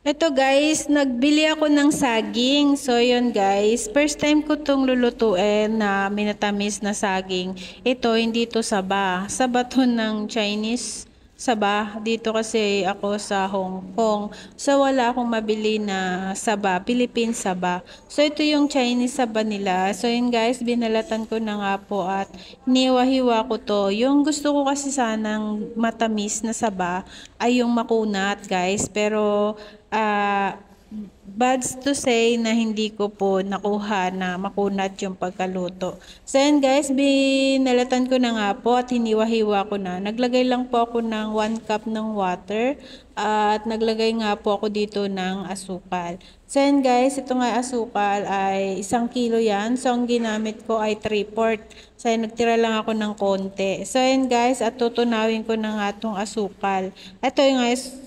Ito guys, nagbili ako ng saging. So yun guys, first time ko tong lulutuin na minatamis na saging. Ito, hindi to saba. Saba to ng Chinese saba. Dito kasi ako sa Hong Kong. So wala akong mabili na saba, Philippine saba. So ito yung Chinese saba nila. So yun guys, binalatan ko na nga po at hiniwa-hiwa ko to. Yung gusto ko kasi sanang matamis na saba ay yung makunat guys. Pero bad to say na hindi ko po nakuha na makunat yung pagkaluto. So yan guys, binalatan ko na nga po at hiniwa-hiwa ko na. Naglagay lang po ako ng 1 cup ng water at naglagay nga po ako dito ng asukal. So yan guys, ito nga asukal ay 1 kilo yan. So ang ginamit ko ay 3/4. So yan, nagtira lang ako ng konti. So yan guys, at tutunawin ko na nga itong asukal. Ito yung guys,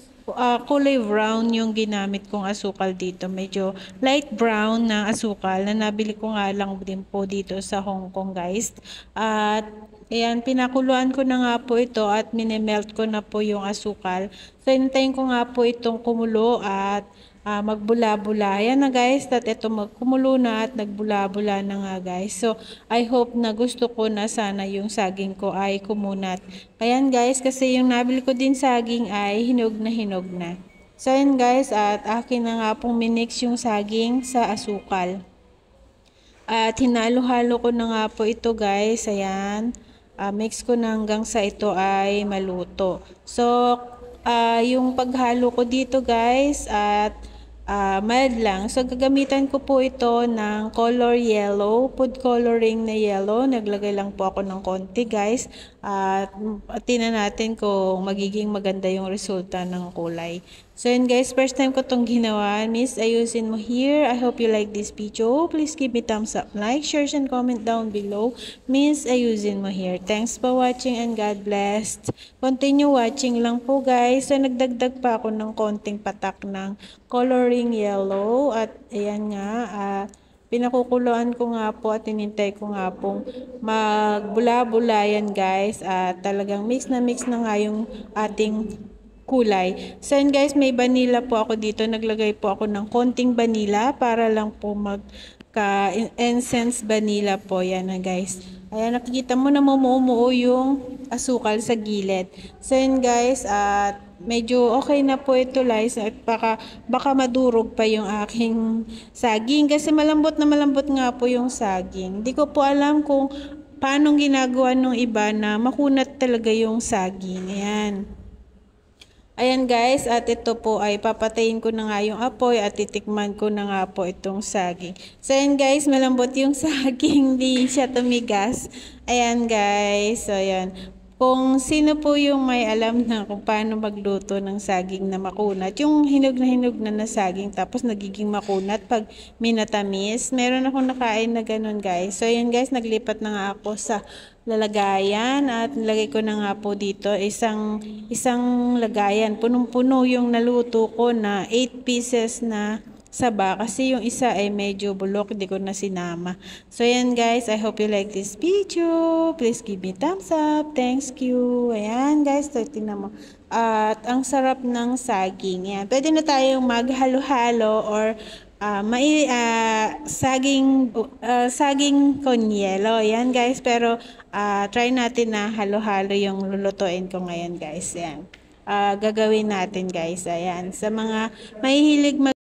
kulay brown yung ginamit kong asukal dito. Medyo light brown na asukal na nabili ko nga lang din po dito sa Hong Kong guys. At ayan, pinakuluan ko na nga po ito at minimelt ko na po yung asukal. So hintayin ko nga po itong kumulo at magbula-bula. Ayan na guys, at ito magkumulo na at nagbula-bula na nga guys. So I hope na gusto ko na sana yung saging ko ay kumunat. Ayan guys, kasi yung nabili ko din saging ay hinog na hinog na. So ayan guys, at akin na nga pong minix yung saging sa asukal. At hinalo-halo ko na nga po ito guys. Ayan, mix ko na hanggang sa ito ay maluto. So yung paghalo ko dito guys at mild lang. So gagamitan ko po ito ng color yellow, food coloring na yellow. Naglagay lang po ako ng konti guys. At tingnan natin kung magiging maganda yung resulta ng kulay. So yun guys, first time ko itong ginawa. Miss, ayusin mo here. I hope you like this video. Please give me thumbs up, like, share, and comment down below. Miss, ayusin mo here. Thanks for watching and God bless. Continue watching lang po guys. So nagdagdag pa ako ng konting patak ng coloring yellow. At ayan nga, pinakukuluan ko nga po at tinintay ko nga pong magbula-bula yan guys. At talagang mix na nga yung ating kulay. So yun guys, may vanilla po ako dito. Naglagay po ako ng konting vanilla para lang po magka-essence vanilla po. Yan na guys. Ayan, nakikita mo na mamumuo yung asukal sa gilid. So yun guys, at medyo okay na po ito guys. At baka madurog pa yung aking saging. Kasi malambot na malambot nga po yung saging. Hindi ko po alam kung paano ginagawa ng iba na makunat talaga yung saging. Ayan. Ayan guys, at ito po ay papatayin ko na nga yung apoy at titikman ko na nga po itong saging. So ayan guys, malambot yung saging, di siya tumigas. Ayan guys, so ayan. Kung sino po yung may alam na kung paano magluto ng saging na makunat, yung hinog na saging tapos nagiging makunat pag minatamis. Meron akong nakain na ganun guys. So ayan guys, naglipat na nga ako sa lalagayan at nilagay ko na nga po dito isang lagayan. Punong-puno yung naluto ko na 8 pieces na saba kasi yung isa ay medyo bulok, hindi ko na sinama. So ayan guys, I hope you like this video. Please give me thumbs up. Thank you. Ayan guys, so tingnan mo. At ang sarap ng saging. Ayan, pwede na tayong maghalo-halo or saging con yelo. Ayan guys, pero try natin na halo-halo yung lulutuin ko ngayon guys. Ayan. Gagawin natin guys. Ayan, sa mga mahihilig